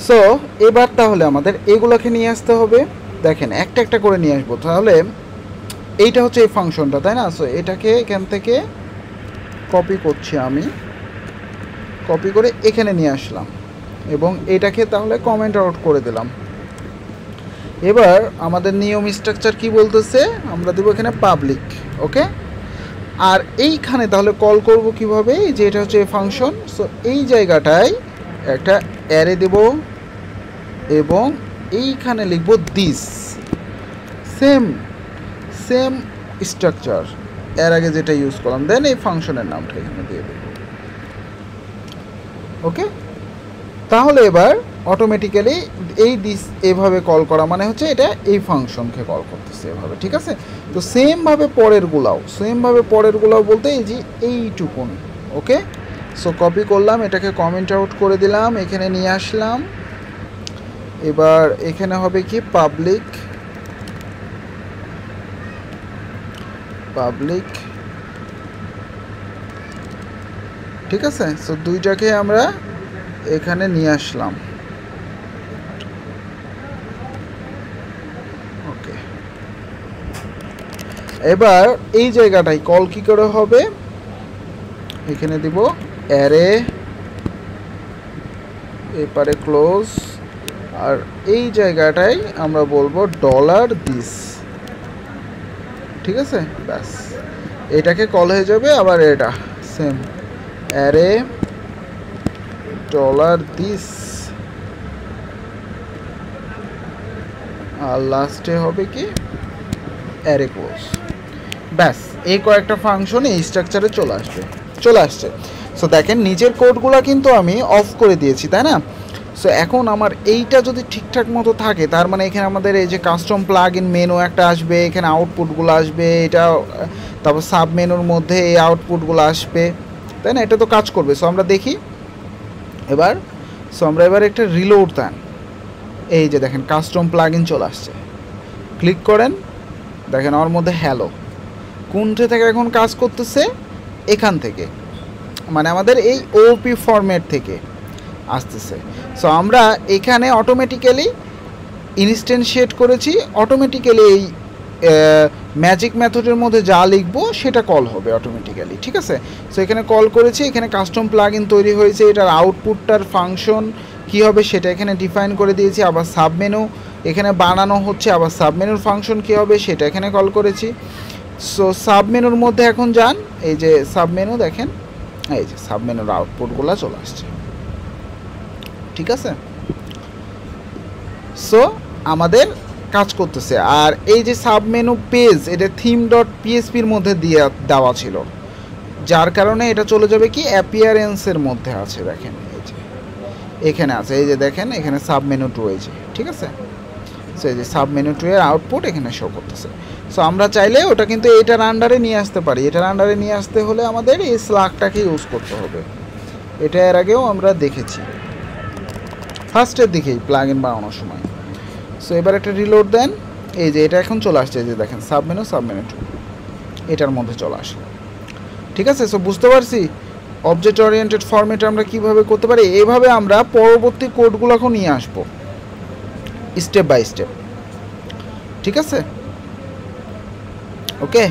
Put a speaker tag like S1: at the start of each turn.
S1: So এবার তাহলে আমাদের এগুলোকে নিয়ে আসতে হবে। দেখেন একটা একটা করে নিয়ে আসবো। তাহলে এইটা হচ্ছে এই ফাংশনটা, তাই না? সো এটাকে এখান থেকে কপি করছি আমি, কপি করে এখানে নিয়ে আসলাম এবং এটাকে তাহলে কমেন্ট আউট করে দিলাম। এবার আমাদের নিয়ম স্ট্রাকচার কি বলতেছে, আমরা দেবো এখানে পাবলিক। ওকে, আর এইখানে তাহলে কল করব কিভাবে, যে এটা হচ্ছে ফাংশন। সো এই জায়গাটায় একটা অ্যারে দেব এবং এইখানে লিখব দিস, সেম সেম স্ট্রাকচার এর আগে যেটা ইউজ করলাম, দেন এই ফাংশনের নামটা এখানে দিয়ে দেব। ওকে, তাহলে এবার অটোমেটিক্যালি এই দিস এভাবে কল করা মানে হচ্ছে এটা এই ফাংশনকে কল করতেছে এভাবে, ঠিক আছে? তো সেমভাবে পরেরগুলাও বলতে এই যে এইটুকুন। ওকে, সো কপি করলাম, এটাকে কমেন্ট আউট করে দিলাম, এখানে নিয়ে আসলাম। এবার এখানে হবে কি পাবলিক, ঠিক আছে? সো দুইটাকে আমরা এখানে নিয়ে আসলাম। ওকে, এবার এই জায়গাটায় কল কি করে হবে, এখানে দিব অ্যারে, এপারে ক্লোজ, আর এই জায়গাটায় আমরা বলবো ডলার দিস, ঠিক আছে? ব্যাস, এটাকে কল হয়ে যাবে। আবার এটা সেম অ্যারে ডলার দিস, আর লাস্টে হবে কি অ্যারে ক্লোজ। ব্যাস, এই কয়েকটা ফাংশন এই স্ট্রাকচারে চলে আসছে। সো দেখেন নিচের কোডগুলো কিন্তু আমি অফ করে দিয়েছি, তাই না? সো এখন আমার এইটা যদি ঠিকঠাক মতো থাকে, তার মানে এখানে আমাদের এই যে কাস্টম প্লাগ ইন মেনু একটা আসবে, এখানে আউটপুটগুলো আসবে, এটা তারপর সাব মেনুর মধ্যে এই আউটপুটগুলো আসবে, তাই না? এটা তো কাজ করবে। সো আমরা দেখি এবার। সো আমরা এবার একটা রিলোড দেন, এই যে দেখেন কাস্টম প্লাগ ইন চলে আসছে, ক্লিক করেন, দেখেন ওর মধ্যে হ্যালো কোনটা থেকে এখন কাজ করতেছে, এখান থেকে, মানে আমাদের এই ওপি ফরম্যাট থেকে আসতেছে। সো আমরা এখানে অটোমেটিক্যালি ইনস্ট্যান্সিয়েট করেছি, অটোমেটিক্যালি এই ম্যাজিক মেথডের মধ্যে যা লিখবো সেটা কল হবে অটোমেটিক্যালি, ঠিক আছে? সো এখানে কল করেছি, এখানে কাস্টম প্লাগ ইন তৈরি হয়েছে, এটার আউটপুটটার ফাংশন কী হবে সেটা এখানে ডিফাইন করে দিয়েছি। আবার সাবমেনু এখানে বানানো হচ্ছে, আবার সাবমেনুর ফাংশন কী হবে সেটা এখানে কল করেছি। সো সাবমেনুর মধ্যে এখন যান, এই যে সাবমেনু দেখেন, এই যে সাবমেনুর আউটপুটগুলো চলে আসছে, ঠিক আছে? সো আমাদের কাজ করতেছে। আর এই যে সাবমেনু পেজ, এটা থিম ডট পিএসপির মধ্যে দেওয়া ছিল, যার কারণে এটা চলে যাবে কি অ্যাপিয়ারেন্সের মধ্যে আছে, দেখেন এই যে এখানে আছে, এই যে দেখেন এখানে সাবমেনু টু, এই যে, ঠিক আছে? সো এই যে সাবমেনু টু এর আউটপুট এখানে শো করতেছে। সো আমরা চাইলে ওটা কিন্তু এটার আন্ডারে নিয়ে আসতে পারি। এটার আন্ডারে নিয়ে আসতে হলে আমাদের এই স্লাগটাকে ইউজ করতে হবে। এটা এর আগেও আমরা দেখেছি ফার্স্টের দিকেই প্লাগ ইন বানানোর সময়। সো এবার একটা রিলোড দেন, এই যে এটা এখন চলে আসছে, এই যে দেখেন সাবমেনু টু এটার মধ্যে চলে আসে, ঠিক আছে? সো বুঝতে পারছি অবজেক্ট ওরিয়েন্টেড ফরম্যাটে আমরা কীভাবে করতে পারি। এইভাবে আমরা পরবর্তী কোডগুলোকেও নিয়ে আসবো স্টেপ বাই স্টেপ, ঠিক আছে? ওকে।